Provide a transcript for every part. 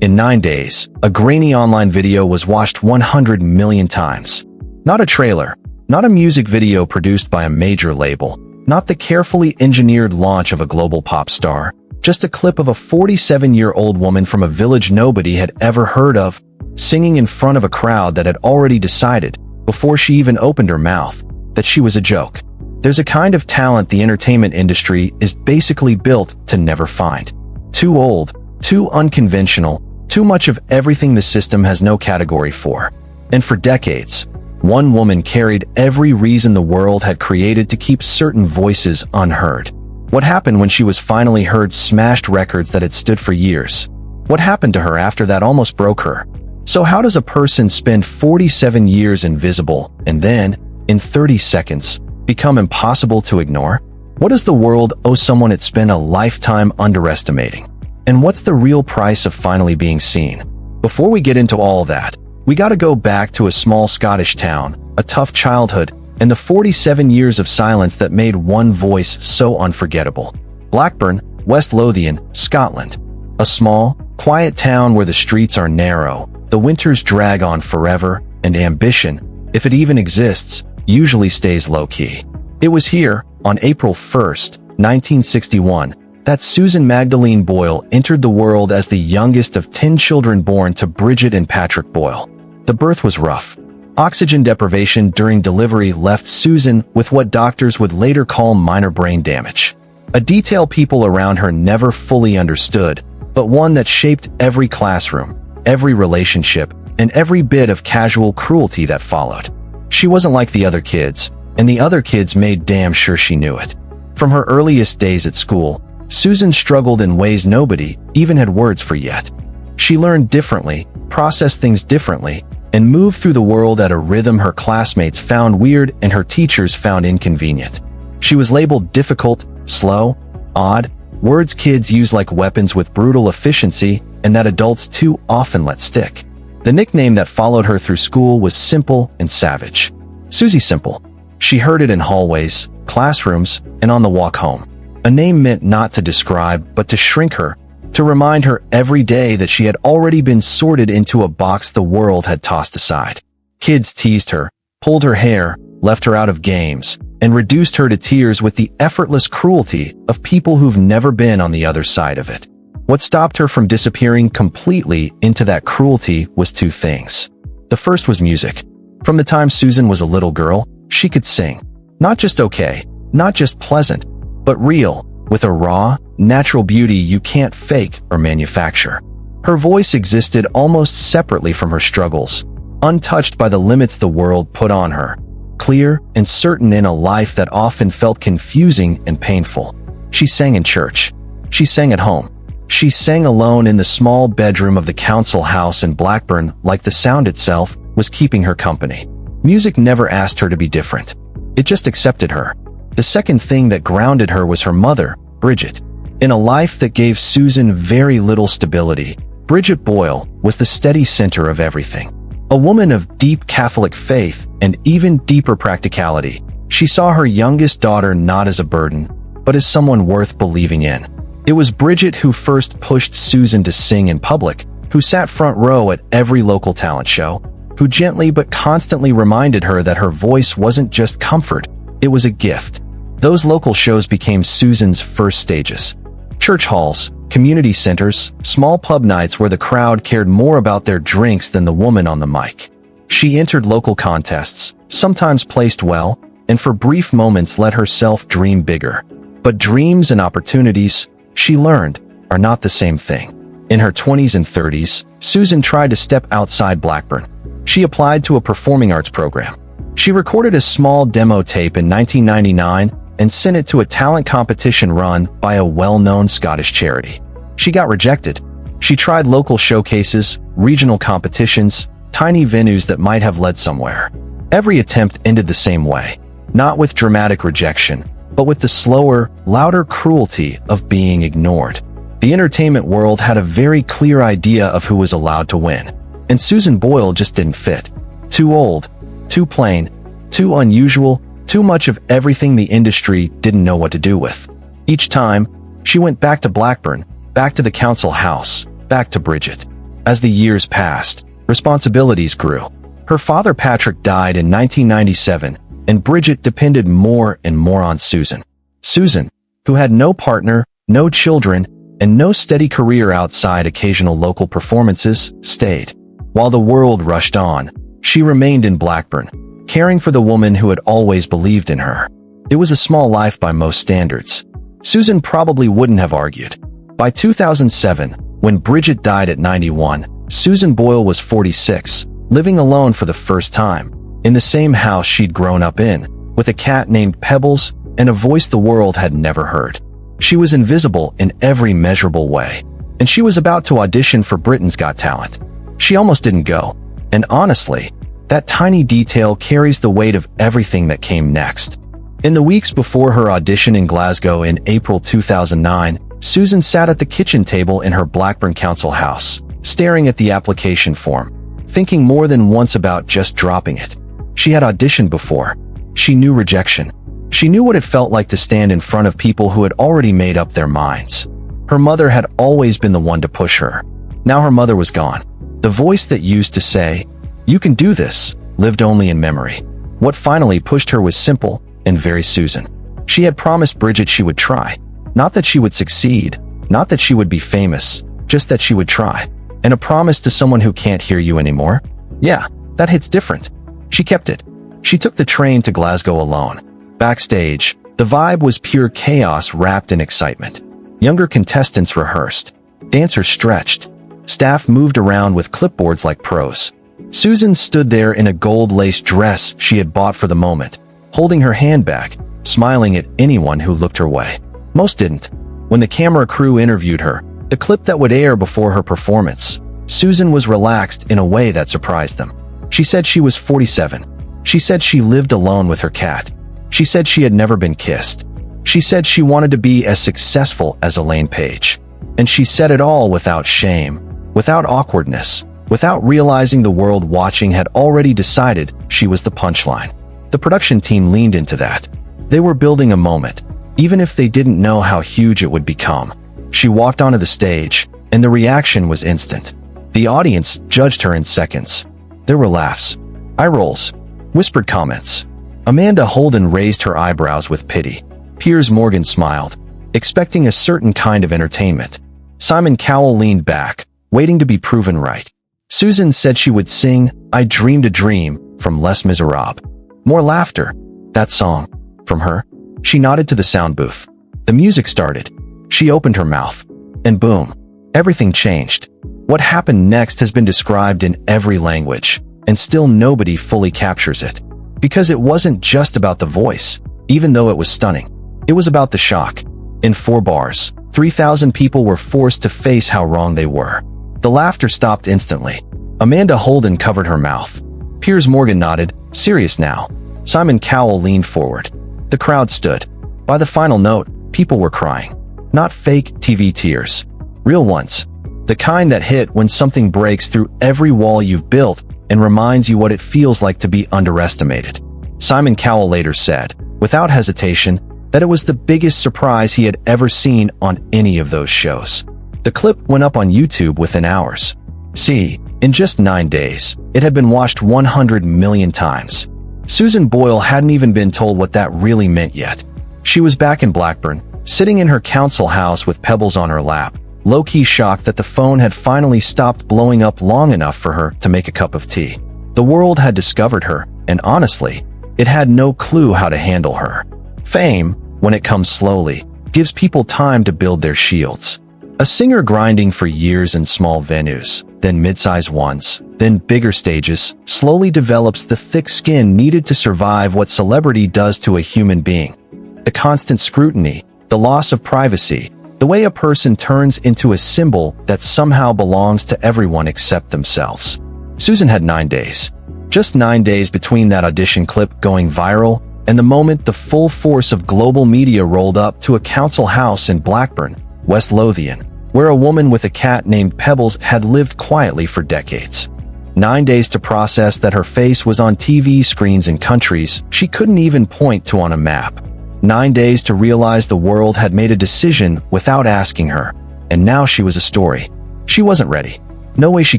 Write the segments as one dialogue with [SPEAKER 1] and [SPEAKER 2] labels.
[SPEAKER 1] In 9 days, a grainy online video was watched 100 million times. Not a trailer, not a music video produced by a major label, not the carefully engineered launch of a global pop star, just a clip of a 47-year-old woman from a village nobody had ever heard of, singing in front of a crowd that had already decided, before she even opened her mouth, that she was a joke. There's a kind of talent the entertainment industry is basically built to never find. Too old, too unconventional, too much of everything the system has no category for. And for decades, one woman carried every reason the world had created to keep certain voices unheard. What happened when she was finally heard smashed records that had stood for years? What happened to her after that almost broke her? So how does a person spend 47 years invisible and then, in 30 seconds, become impossible to ignore? What does the world owe someone it spent a lifetime underestimating? And what's the real price of finally being seen? Before we get into all that, we gotta go back to a small Scottish town, a tough childhood, and the 47 years of silence that made one voice so unforgettable. Blackburn, West Lothian, Scotland. A small, quiet town where the streets are narrow, the winters drag on forever, and ambition, if it even exists, usually stays low-key. It was here, on April 1st, 1961, that Susan Magdalene Boyle entered the world as the youngest of 10 children born to Bridget and Patrick Boyle. The birth was rough. Oxygen deprivation during delivery left Susan with what doctors would later call minor brain damage. A detail people around her never fully understood, but one that shaped every classroom, every relationship, and every bit of casual cruelty that followed. She wasn't like the other kids, and the other kids made damn sure she knew it. From her earliest days at school, Susan struggled in ways nobody even had words for yet. She learned differently, processed things differently, and moved through the world at a rhythm her classmates found weird and her teachers found inconvenient. She was labeled difficult, slow, odd, words kids use like weapons with brutal efficiency and that adults too often let stick. The nickname that followed her through school was Simple and Savage. Susie Simple. She heard it in hallways, classrooms, and on the walk home. A name meant not to describe, but to shrink her, to remind her every day that she had already been sorted into a box the world had tossed aside. Kids teased her, pulled her hair, left her out of games, and reduced her to tears with the effortless cruelty of people who've never been on the other side of it. What stopped her from disappearing completely into that cruelty was two things. The first was music. From the time Susan was a little girl, she could sing. Not just okay, not just pleasant, but real, with a raw, natural beauty you can't fake or manufacture. Her voice existed almost separately from her struggles, untouched by the limits the world put on her, clear and certain in a life that often felt confusing and painful. She sang in church. She sang at home. She sang alone in the small bedroom of the council house in Blackburn like the sound itself was keeping her company. Music never asked her to be different. It just accepted her. The second thing that grounded her was her mother, Bridget. In a life that gave Susan very little stability, Bridget Boyle was the steady center of everything. A woman of deep Catholic faith and even deeper practicality, she saw her youngest daughter not as a burden, but as someone worth believing in. It was Bridget who first pushed Susan to sing in public, who sat front row at every local talent show, who gently but constantly reminded her that her voice wasn't just comfort, it was a gift. Those local shows became Susan's first stages. Church halls, community centers, small pub nights where the crowd cared more about their drinks than the woman on the mic. She entered local contests, sometimes placed well, and for brief moments let herself dream bigger. But dreams and opportunities, she learned, are not the same thing. In her 20s and 30s, Susan tried to step outside Blackburn. She applied to a performing arts program. She recorded a small demo tape in 1999 and sent it to a talent competition run by a well-known Scottish charity. She got rejected. She tried local showcases, regional competitions, tiny venues that might have led somewhere. Every attempt ended the same way, not with dramatic rejection, but with the slower, louder cruelty of being ignored. The entertainment world had a very clear idea of who was allowed to win, and Susan Boyle just didn't fit. Too old, too plain, too unusual, too much of everything the industry didn't know what to do with. Each time, she went back to Blackburn, back to the council house, back to Bridget. As the years passed, responsibilities grew. Her father Patrick died in 1997, and Bridget depended more and more on Susan. Susan, who had no partner, no children, and no steady career outside occasional local performances, stayed. While the world rushed on, she remained in Blackburn, caring for the woman who had always believed in her. It was a small life by most standards. Susan probably wouldn't have argued. By 2007, when Bridget died at 91, Susan Boyle was 46, living alone for the first time, in the same house she'd grown up in, with a cat named Pebbles and a voice the world had never heard. She was invisible in every measurable way, and she was about to audition for Britain's Got Talent. She almost didn't go, and honestly, that tiny detail carries the weight of everything that came next. In the weeks before her audition in Glasgow in April 2009, Susan sat at the kitchen table in her Blackburn council house, staring at the application form, thinking more than once about just dropping it. She had auditioned before. She knew rejection. She knew what it felt like to stand in front of people who had already made up their minds. Her mother had always been the one to push her. Now her mother was gone. The voice that used to say, "You can do this," lived only in memory. What finally pushed her was simple and very Susan. She had promised Bridget she would try. Not that she would succeed, not that she would be famous, just that she would try. And a promise to someone who can't hear you anymore? Yeah, that hits different. She kept it. She took the train to Glasgow alone. Backstage, the vibe was pure chaos wrapped in excitement. Younger contestants rehearsed. Dancers stretched. Staff moved around with clipboards like pros. Susan stood there in a gold-laced dress she had bought for the moment, holding her handbag, smiling at anyone who looked her way. Most didn't. When the camera crew interviewed her, the clip that would air before her performance, Susan was relaxed in a way that surprised them. She said she was 47. She said she lived alone with her cat. She said she had never been kissed. She said she wanted to be as successful as Elaine Page. And she said it all without shame, without awkwardness, without realizing the world watching had already decided she was the punchline. The production team leaned into that. They were building a moment, even if they didn't know how huge it would become. She walked onto the stage, and the reaction was instant. The audience judged her in seconds. There were laughs, eye rolls, whispered comments. Amanda Holden raised her eyebrows with pity. Piers Morgan smiled, expecting a certain kind of entertainment. Simon Cowell leaned back, waiting to be proven right. Susan said she would sing "I Dreamed a Dream" from Les Miserables. More laughter. That song. From her. She nodded to the sound booth. The music started. She opened her mouth. And boom. Everything changed. What happened next has been described in every language, and still nobody fully captures it. Because it wasn't just about the voice, even though it was stunning. It was about the shock. In 4 bars, 3,000 people were forced to face how wrong they were. The laughter stopped instantly. Amanda Holden covered her mouth. Piers Morgan nodded, serious now. Simon Cowell leaned forward. The crowd stood. By the final note, people were crying. Not fake TV tears. Real ones. The kind that hit when something breaks through every wall you've built and reminds you what it feels like to be underestimated. Simon Cowell later said, without hesitation, that it was the biggest surprise he had ever seen on any of those shows. The clip went up on YouTube within hours. See, in just 9 days, it had been watched 100 million times. Susan Boyle hadn't even been told what that really meant yet. She was back in Blackburn, sitting in her council house with Pebbles on her lap, low-key shocked that the phone had finally stopped blowing up long enough for her to make a cup of tea. The world had discovered her, and honestly, it had no clue how to handle her. Fame, when it comes slowly, gives people time to build their shields. A singer grinding for years in small venues, then mid-size ones, then bigger stages, slowly develops the thick skin needed to survive what celebrity does to a human being. The constant scrutiny, the loss of privacy, the way a person turns into a symbol that somehow belongs to everyone except themselves. Susan had 9 days. Just 9 days between that audition clip going viral and the moment the full force of global media rolled up to a council house in Blackburn, West Lothian, where a woman with a cat named Pebbles had lived quietly for decades. 9 days to process that her face was on TV screens in countries she couldn't even point to on a map. 9 days to realize the world had made a decision without asking her, and now she was a story. She wasn't ready. No way she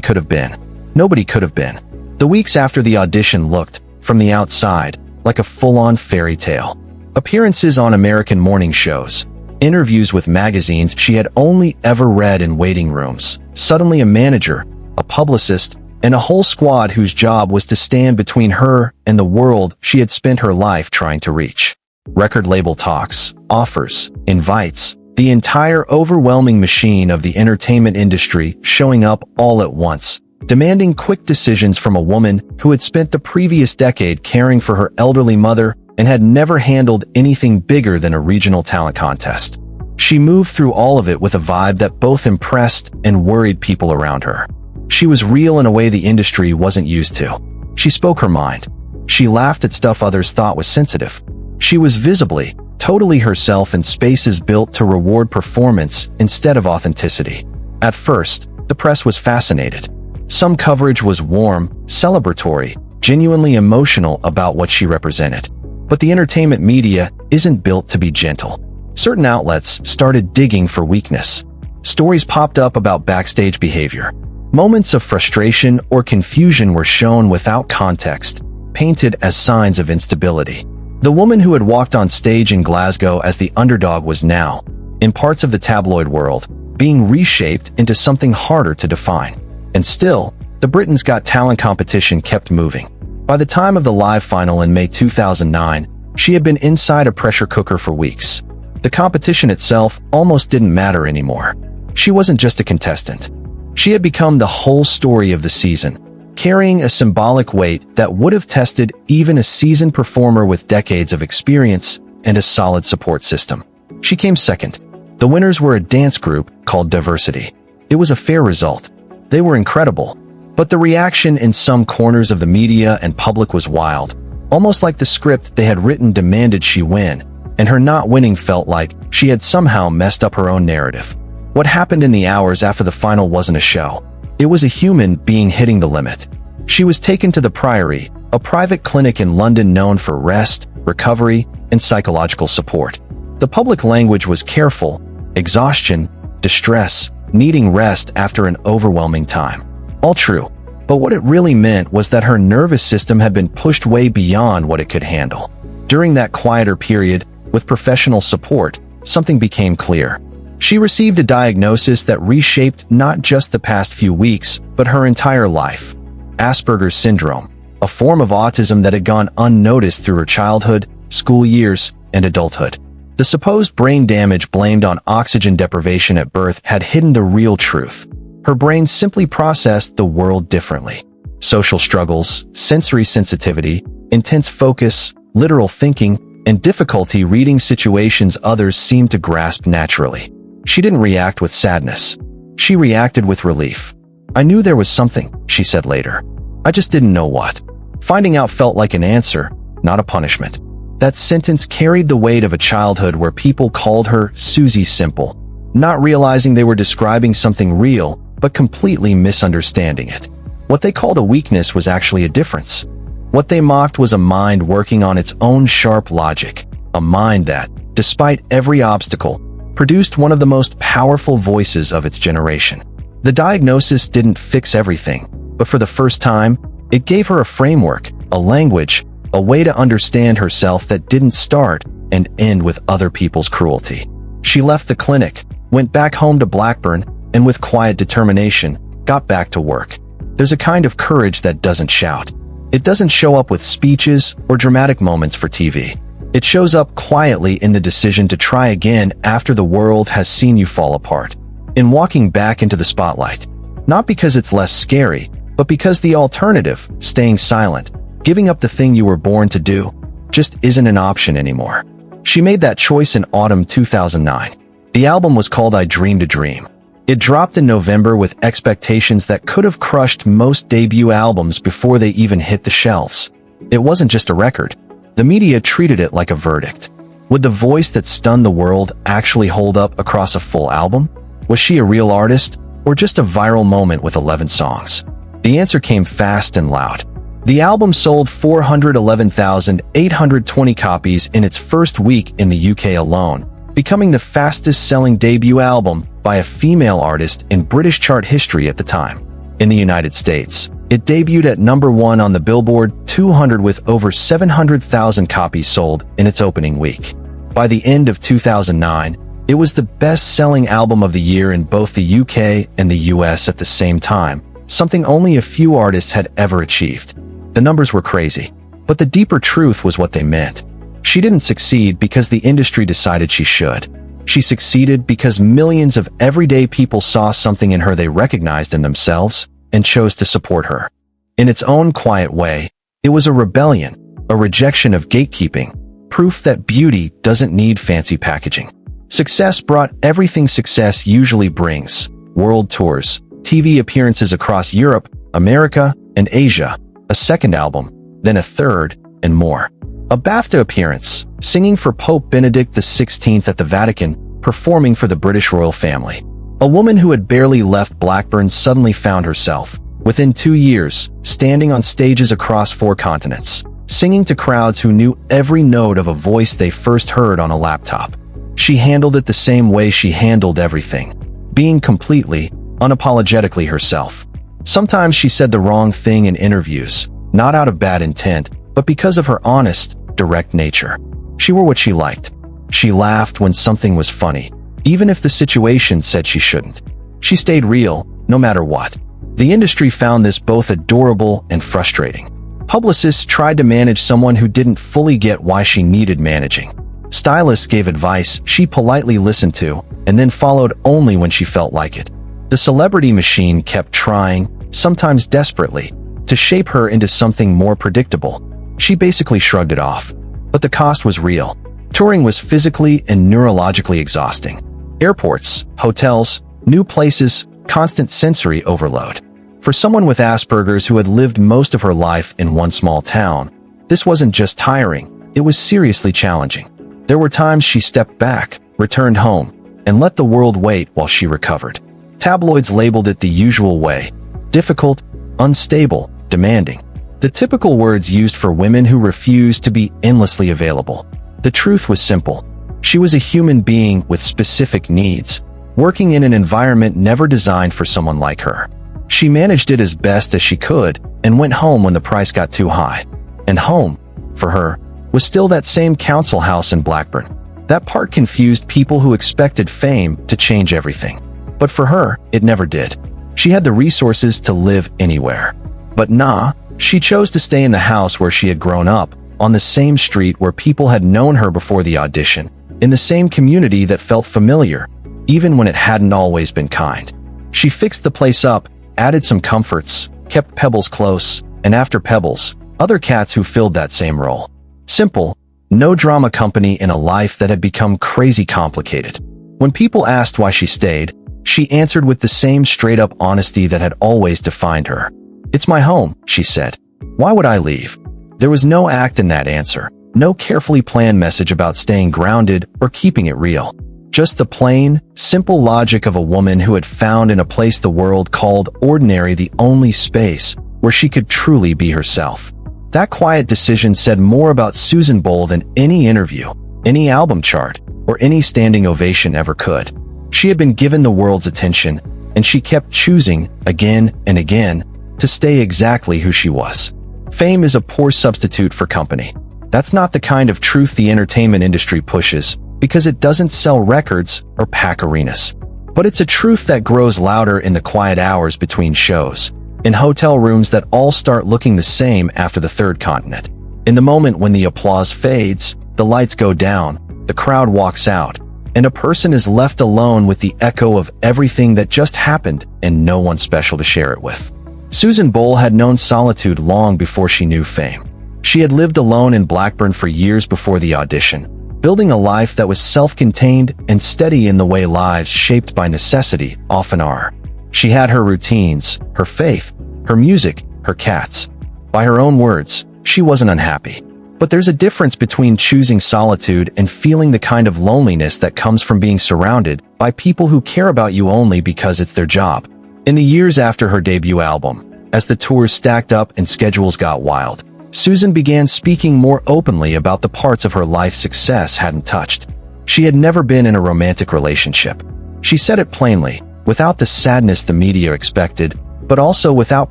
[SPEAKER 1] could have been. Nobody could have been. The weeks after the audition looked, from the outside, like a full-on fairy tale. Appearances on American morning shows, interviews with magazines she had only ever read in waiting rooms, suddenly a manager, a publicist, and a whole squad whose job was to stand between her and the world she had spent her life trying to reach. Record label talks, offers, invites, the entire overwhelming machine of the entertainment industry showing up all at once, demanding quick decisions from a woman who had spent the previous decade caring for her elderly mother and had never handled anything bigger than a regional talent contest. She moved through all of it with a vibe that both impressed and worried people around her. She was real in a way the industry wasn't used to. She spoke her mind. She laughed at stuff others thought was sensitive. She was visibly, totally herself in spaces built to reward performance instead of authenticity. At first, the press was fascinated. Some coverage was warm, celebratory, genuinely emotional about what she represented. But the entertainment media isn't built to be gentle. Certain outlets started digging for weakness. Stories popped up about backstage behavior. Moments of frustration or confusion were shown without context, painted as signs of instability. The woman who had walked on stage in Glasgow as the underdog was now, in parts of the tabloid world, being reshaped into something harder to define. And still, the Britain's Got Talent competition kept moving. By the time of the live final in May 2009, she had been inside a pressure cooker for weeks. The competition itself almost didn't matter anymore. She wasn't just a contestant. She had become the whole story of the season, carrying a symbolic weight that would have tested even a seasoned performer with decades of experience and a solid support system. She came second. The winners were a dance group called Diversity. It was a fair result. They were incredible. But the reaction in some corners of the media and public was wild, almost like the script they had written demanded she win, and her not winning felt like she had somehow messed up her own narrative. What happened in the hours after the final wasn't a show. It was a human being hitting the limit. She was taken to the Priory, a private clinic in London known for rest, recovery, and psychological support. The public language was careful: exhaustion, distress, needing rest after an overwhelming time. All true, but what it really meant was that her nervous system had been pushed way beyond what it could handle. During that quieter period, with professional support, something became clear. She received a diagnosis that reshaped not just the past few weeks, but her entire life. Asperger's syndrome, a form of autism that had gone unnoticed through her childhood, school years, and adulthood. The supposed brain damage blamed on oxygen deprivation at birth had hidden the real truth. Her brain simply processed the world differently. Social struggles, sensory sensitivity, intense focus, literal thinking, and difficulty reading situations others seemed to grasp naturally. She didn't react with sadness. She reacted with relief. "I knew there was something," she said later. "I just didn't know what." Finding out felt like an answer, not a punishment. That sentence carried the weight of a childhood where people called her Susie Simple, not realizing they were describing something real, but completely misunderstanding it. What they called a weakness was actually a difference. What they mocked was a mind working on its own sharp logic, a mind that, despite every obstacle, produced one of the most powerful voices of its generation. The diagnosis didn't fix everything, but for the first time, it gave her a framework, a language, a way to understand herself that didn't start and end with other people's cruelty. She left the clinic, went back home to Blackburn, and with quiet determination, got back to work. There's a kind of courage that doesn't shout. It doesn't show up with speeches or dramatic moments for TV. It shows up quietly in the decision to try again after the world has seen you fall apart. In walking back into the spotlight. Not because it's less scary, but because the alternative, staying silent, giving up the thing you were born to do, just isn't an option anymore. She made that choice in autumn 2009. The album was called I Dreamed a Dream. It dropped in November with expectations that could have crushed most debut albums before they even hit the shelves. It wasn't just a record. The media treated it like a verdict. Would the voice that stunned the world actually hold up across a full album? Was she a real artist, or just a viral moment with 11 songs? The answer came fast and loud. The album sold 411,820 copies in its first week in the UK alone, becoming the fastest-selling debut album by a female artist in British chart history at the time. In the United States, it debuted at #1 on the Billboard 200 with over 700,000 copies sold in its opening week. By the end of 2009, it was the best-selling album of the year in both the UK and the US at the same time, something only a few artists had ever achieved. The numbers were crazy, but the deeper truth was what they meant. She didn't succeed because the industry decided she should. She succeeded because millions of everyday people saw something in her they recognized in themselves and chose to support her. In its own quiet way, it was a rebellion, a rejection of gatekeeping, proof that beauty doesn't need fancy packaging. Success brought everything success usually brings: world tours, TV appearances across Europe, America, and Asia, a second album, then a third, and more. A BAFTA appearance, singing for Pope Benedict XVI at the Vatican, performing for the British royal family. A woman who had barely left Blackburn suddenly found herself, within 2 years, standing on stages across 4 continents, singing to crowds who knew every note of a voice they first heard on a laptop. She handled it the same way she handled everything, being completely, unapologetically herself. Sometimes she said the wrong thing in interviews, not out of bad intent, but because of her honest, direct nature. She wore what she liked. She laughed when something was funny, even if the situation said she shouldn't. She stayed real, no matter what. The industry found this both adorable and frustrating. Publicists tried to manage someone who didn't fully get why she needed managing. Stylists gave advice she politely listened to, and then followed only when she felt like it. The celebrity machine kept trying, sometimes desperately, to shape her into something more predictable. She basically shrugged it off. But the cost was real. Touring was physically and neurologically exhausting. Airports, hotels, new places, constant sensory overload. For someone with Asperger's who had lived most of her life in one small town, this wasn't just tiring, it was seriously challenging. There were times she stepped back, returned home, and let the world wait while she recovered. Tabloids labeled it the usual way: difficult, unstable, demanding. The typical words used for women who refused to be endlessly available. The truth was simple. She was a human being with specific needs, working in an environment never designed for someone like her. She managed it as best as she could and went home when the price got too high. And home, for her, was still that same council house in Blackburn. That part confused people who expected fame to change everything. But for her, it never did. She had the resources to live anywhere. But nah, she chose to stay in the house where she had grown up, on the same street where people had known her before the audition, in the same community that felt familiar, even when it hadn't always been kind. She fixed the place up, added some comforts, kept Pebbles close, and after Pebbles, other cats who filled that same role. Simple, no drama company in a life that had become crazy complicated. When people asked why she stayed, she answered with the same straight-up honesty that had always defined her. "It's my home," she said. "Why would I leave?" There was no act in that answer, no carefully planned message about staying grounded or keeping it real. Just the plain, simple logic of a woman who had found in a place the world called ordinary the only space where she could truly be herself. That quiet decision said more about Susan Boyle than any interview, any album chart, or any standing ovation ever could. She had been given the world's attention, and she kept choosing, again and again, to stay exactly who she was. Fame is a poor substitute for company. That's not the kind of truth the entertainment industry pushes, because it doesn't sell records or pack arenas. But it's a truth that grows louder in the quiet hours between shows, in hotel rooms that all start looking the same after the third continent. In the moment when the applause fades, the lights go down, the crowd walks out, and a person is left alone with the echo of everything that just happened and no one special to share it with. Susan Boyle had known solitude long before she knew fame. She had lived alone in Blackburn for years before the audition, building a life that was self-contained and steady in the way lives shaped by necessity often are. She had her routines, her faith, her music, her cats. By her own words, she wasn't unhappy. But there's a difference between choosing solitude and feeling the kind of loneliness that comes from being surrounded by people who care about you only because it's their job. In the years after her debut album, as the tours stacked up and schedules got wild, Susan began speaking more openly about the parts of her life success hadn't touched. She had never been in a romantic relationship. She said it plainly, without the sadness the media expected, but also without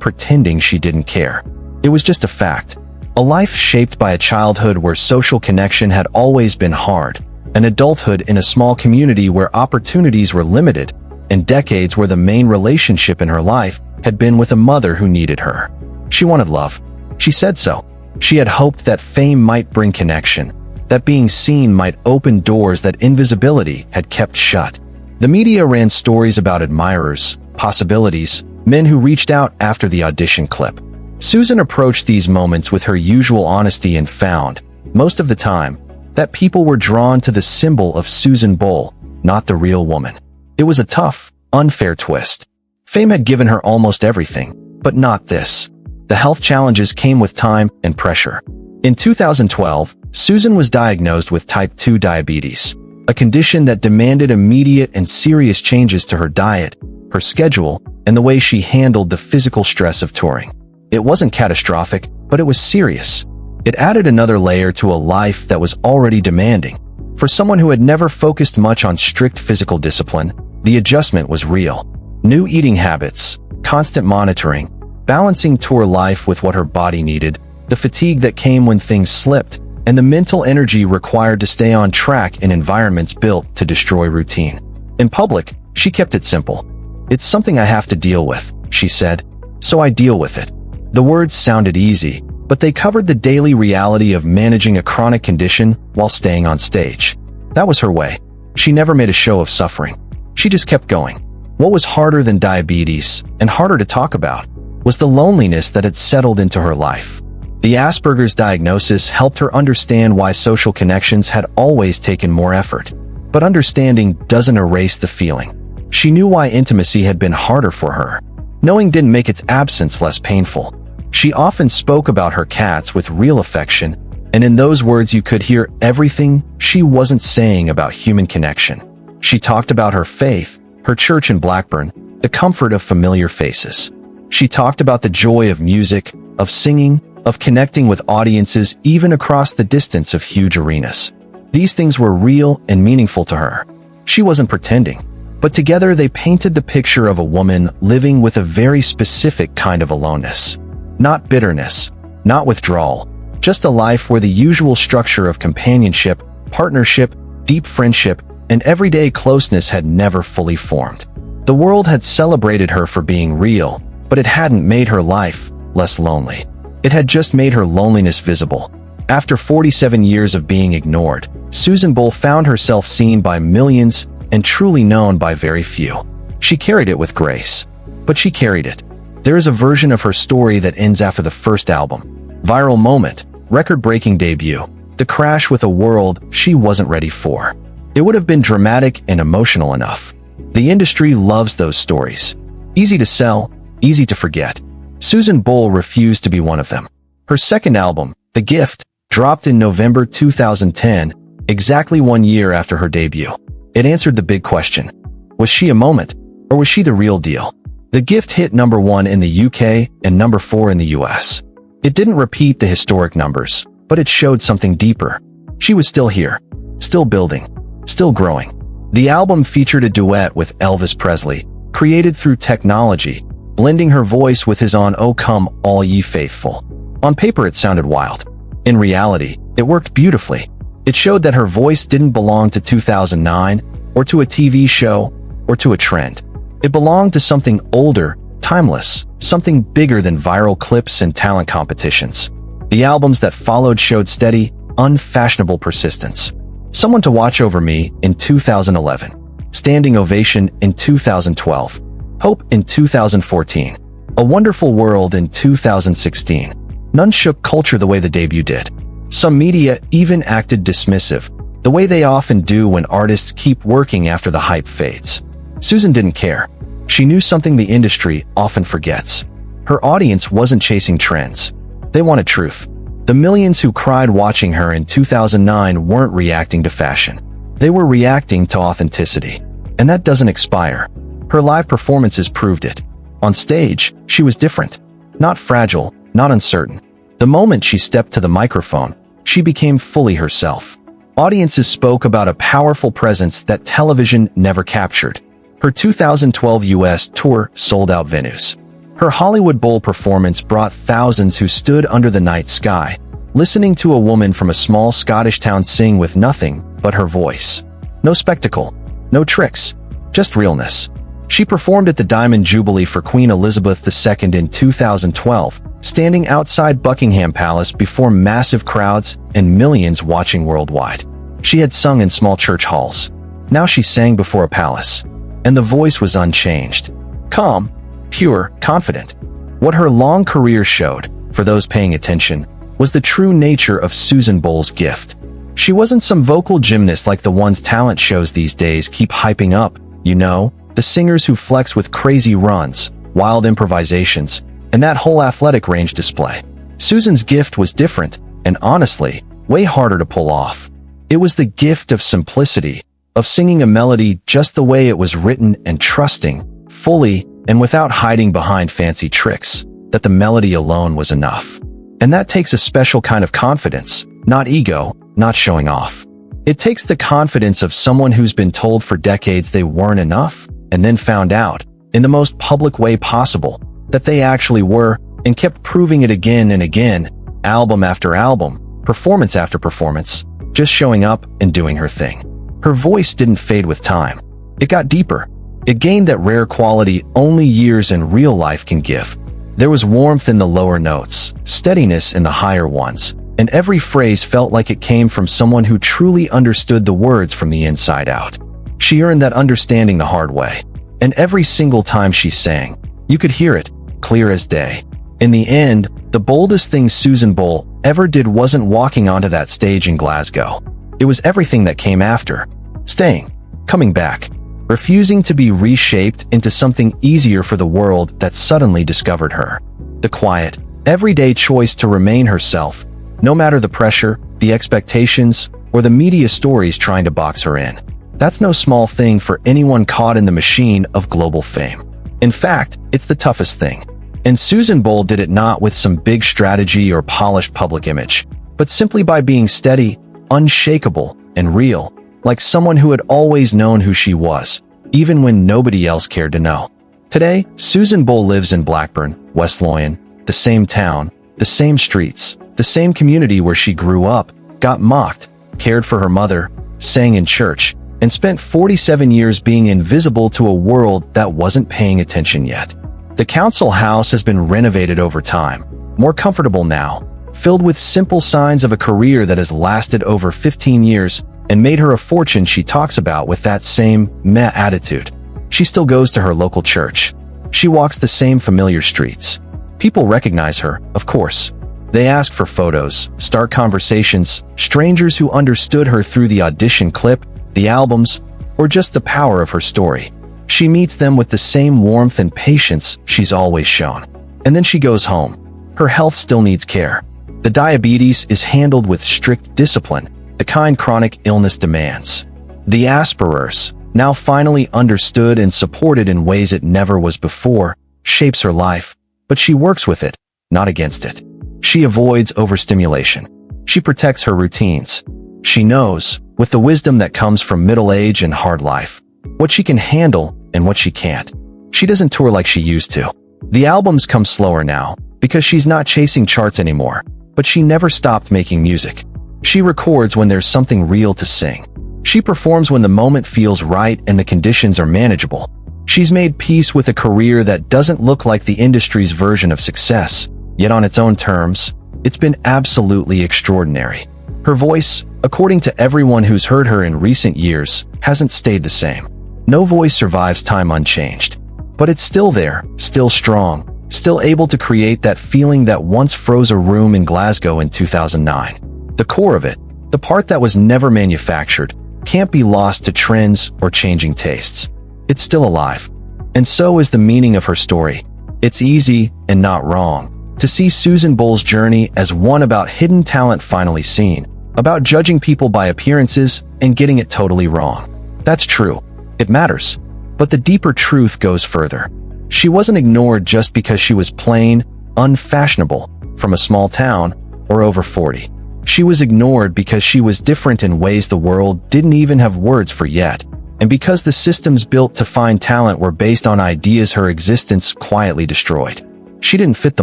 [SPEAKER 1] pretending she didn't care. It was just a fact. A life shaped by a childhood where social connection had always been hard, an adulthood in a small community where opportunities were limited, and decades where the main relationship in her life had been with a mother who needed her. She wanted love. She said so. She had hoped that fame might bring connection, that being seen might open doors that invisibility had kept shut. The media ran stories about admirers, possibilities, men who reached out after the audition clip. Susan approached these moments with her usual honesty and found, most of the time, that people were drawn to the symbol of Susan Boyle, not the real woman. It was a tough, unfair twist. Fame had given her almost everything, but not this. The health challenges came with time and pressure. In 2012, Susan was diagnosed with type 2 diabetes, a condition that demanded immediate and serious changes to her diet, her schedule, and the way she handled the physical stress of touring. It wasn't catastrophic, but it was serious. It added another layer to a life that was already demanding. For someone who had never focused much on strict physical discipline, the adjustment was real. New eating habits, constant monitoring, balancing tour life with what her body needed, the fatigue that came when things slipped, and the mental energy required to stay on track in environments built to destroy routine. In public, she kept it simple. "It's something I have to deal with," she said, "so I deal with it." The words sounded easy, but they covered the daily reality of managing a chronic condition while staying on stage. That was her way. She never made a show of suffering. She just kept going. What was harder than diabetes, and harder to talk about, was the loneliness that had settled into her life. The Asperger's diagnosis helped her understand why social connections had always taken more effort. But understanding doesn't erase the feeling. She knew why intimacy had been harder for her. Knowing didn't make its absence less painful. She often spoke about her cats with real affection, and in those words you could hear everything she wasn't saying about human connection. She talked about her faith, her church in Blackburn, the comfort of familiar faces. She talked about the joy of music, of singing, of connecting with audiences even across the distance of huge arenas. These things were real and meaningful to her. She wasn't pretending. But together they painted the picture of a woman living with a very specific kind of aloneness. Not bitterness, not withdrawal, just a life where the usual structure of companionship, partnership, deep friendship, and everyday closeness had never fully formed. The world had celebrated her for being real, but it hadn't made her life less lonely. It had just made her loneliness visible. After 47 years of being ignored, Susan Boyle found herself seen by millions and truly known by very few. She carried it with grace. But she carried it. There is a version of her story that ends after the first album. Viral moment, record-breaking debut, the crash with a world she wasn't ready for. It would have been dramatic and emotional enough. The industry loves those stories. Easy to sell, easy to forget. Susan Boyle refused to be one of them. Her second album, The Gift, dropped in November 2010, exactly 1 year after her debut. It answered the big question. Was she a moment, or was she the real deal? The Gift hit #1 in the UK and #4 in the US. It didn't repeat the historic numbers, but it showed something deeper. She was still here, still building, still growing. The album featured a duet with Elvis Presley, created through technology, blending her voice with his on "O Come All Ye Faithful." On paper it sounded wild. In reality, it worked beautifully. It showed that her voice didn't belong to 2009, or to a TV show, or to a trend. It belonged to something older, timeless, something bigger than viral clips and talent competitions. The albums that followed showed steady, unfashionable persistence. Someone to Watch Over Me in 2011. Standing Ovation in 2012. Hope in 2014. A Wonderful World in 2016. None shook culture the way the debut did. Some media even acted dismissive, the way they often do when artists keep working after the hype fades. Susan didn't care. She knew something the industry often forgets. Her audience wasn't chasing trends. They wanted truth. The millions who cried watching her in 2009 weren't reacting to fashion. They were reacting to authenticity. And that doesn't expire. Her live performances proved it. On stage, she was different. Not fragile, not uncertain. The moment she stepped to the microphone, she became fully herself. Audiences spoke about a powerful presence that television never captured. Her 2012 US tour sold out venues. Her Hollywood Bowl performance brought thousands who stood under the night sky, listening to a woman from a small Scottish town sing with nothing but her voice. No spectacle, no tricks, just realness. She performed at the Diamond Jubilee for Queen Elizabeth II in 2012, standing outside Buckingham Palace before massive crowds and millions watching worldwide. She had sung in small church halls. Now she sang before a palace. And the voice was unchanged. Calm, pure, confident. What her long career showed, for those paying attention, was the true nature of Susan Boyle's gift. She wasn't some vocal gymnast like the ones talent shows these days keep hyping up, you know, the singers who flex with crazy runs, wild improvisations, and that whole athletic range display. Susan's gift was different, and honestly, way harder to pull off. It was the gift of simplicity, of singing a melody just the way it was written and trusting, fully, and without hiding behind fancy tricks, that the melody alone was enough. And that takes a special kind of confidence, not ego, not showing off. It takes the confidence of someone who's been told for decades they weren't enough, and then found out, in the most public way possible, that they actually were, and kept proving it again and again, album after album, performance after performance, just showing up and doing her thing. Her voice didn't fade with time. It got deeper. It gained that rare quality only years and real life can give. There was warmth in the lower notes, steadiness in the higher ones, and every phrase felt like it came from someone who truly understood the words from the inside out. She earned that understanding the hard way. And every single time she sang, you could hear it, clear as day. In the end, the boldest thing Susan Boyle ever did wasn't walking onto that stage in Glasgow. It was everything that came after. Staying, coming back, refusing to be reshaped into something easier for the world that suddenly discovered her. The quiet, everyday choice to remain herself, no matter the pressure, the expectations, or the media stories trying to box her in. That's no small thing for anyone caught in the machine of global fame. In fact, it's the toughest thing. And Susan Boyle did it not with some big strategy or polished public image, but simply by being steady, unshakable, and real, like someone who had always known who she was, even when nobody else cared to know. Today, Susan Boyle lives in Blackburn, West Lothian, the same town, the same streets, the same community where she grew up, got mocked, cared for her mother, sang in church, and spent 47 years being invisible to a world that wasn't paying attention yet. The council house has been renovated over time, more comfortable now, filled with simple signs of a career that has lasted over 15 years and made her a fortune she talks about with that same meh attitude. She still goes to her local church. She walks the same familiar streets. People recognize her, of course. They ask for photos, start conversations, strangers who understood her through the audition clip, the albums, or just the power of her story. She meets them with the same warmth and patience she's always shown. And then she goes home. Her health still needs care. The diabetes is handled with strict discipline, the kind chronic illness demands. The Asperger's, now finally understood and supported in ways it never was before, shapes her life, but she works with it, not against it. She avoids overstimulation. She protects her routines. She knows, with the wisdom that comes from middle age and hard life, what she can handle and what she can't. She doesn't tour like she used to. The albums come slower now, because she's not chasing charts anymore, but she never stopped making music. She records when there's something real to sing. She performs when the moment feels right and the conditions are manageable. She's made peace with a career that doesn't look like the industry's version of success, yet on its own terms, it's been absolutely extraordinary. Her voice, according to everyone who's heard her in recent years, hasn't stayed the same. No voice survives time unchanged. But it's still there, still strong, still able to create that feeling that once froze a room in Glasgow in 2009. The core of it, the part that was never manufactured, can't be lost to trends or changing tastes. It's still alive. And so is the meaning of her story. It's easy, and not wrong, to see Susan Boyle's journey as one about hidden talent finally seen, about judging people by appearances and getting it totally wrong. That's true. It matters. But the deeper truth goes further. She wasn't ignored just because she was plain, unfashionable, from a small town, or over 40. She was ignored because she was different in ways the world didn't even have words for yet, and because the systems built to find talent were based on ideas her existence quietly destroyed. She didn't fit the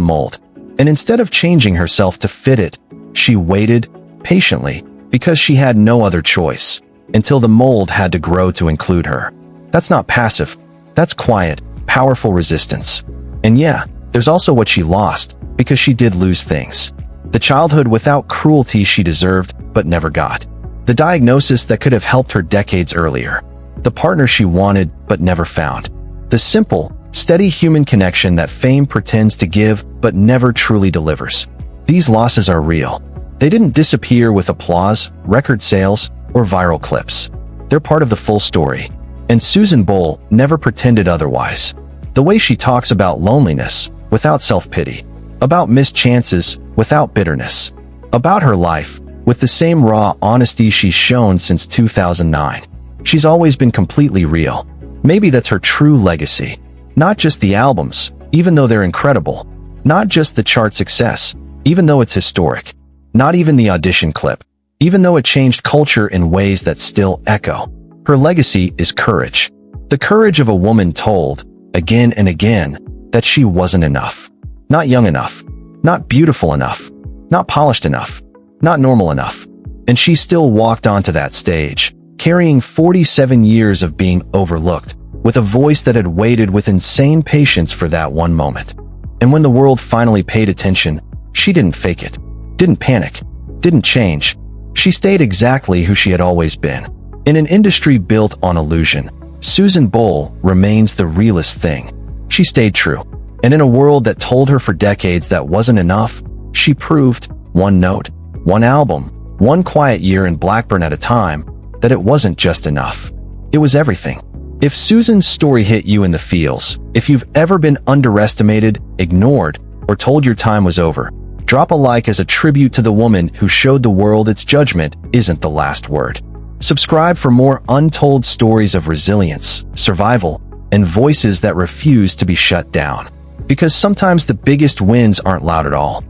[SPEAKER 1] mold. And instead of changing herself to fit it, she waited patiently because she had no other choice until the mold had to grow to include her. That's not passive. That's quiet, powerful resistance. And yeah, there's also what she lost, because she did lose things. The childhood without cruelty she deserved but never got. The diagnosis that could have helped her decades earlier. The partner she wanted but never found. The simple, steady human connection that fame pretends to give but never truly delivers. These losses are real. They didn't disappear with applause, record sales, or viral clips. They're part of the full story. And Susan Boyle never pretended otherwise. The way she talks about loneliness without self-pity, about missed chances without bitterness, about her life with the same raw honesty she's shown since 2009. She's always been completely real. Maybe that's her true legacy. Not just the albums, even though they're incredible. Not just the chart success, even though it's historic. Not even the audition clip, even though it changed culture in ways that still echo. Her legacy is courage. The courage of a woman told, again and again, that she wasn't enough. Not young enough. Not beautiful enough. Not polished enough. Not normal enough. And she still walked onto that stage, carrying 47 years of being overlooked, with a voice that had waited with insane patience for that one moment. And when the world finally paid attention, she didn't fake it. Didn't panic. Didn't change. She stayed exactly who she had always been. In an industry built on illusion, Susan Boyle remains the realest thing. She stayed true. And in a world that told her for decades that wasn't enough, she proved, one note, one album, one quiet year in Blackburn at a time, that it wasn't just enough. It was everything. If Susan's story hit you in the feels, if you've ever been underestimated, ignored, or told your time was over, drop a like as a tribute to the woman who showed the world its judgment isn't the last word. Subscribe for more untold stories of resilience, survival, and voices that refuse to be shut down. Because sometimes the biggest wins aren't loud at all.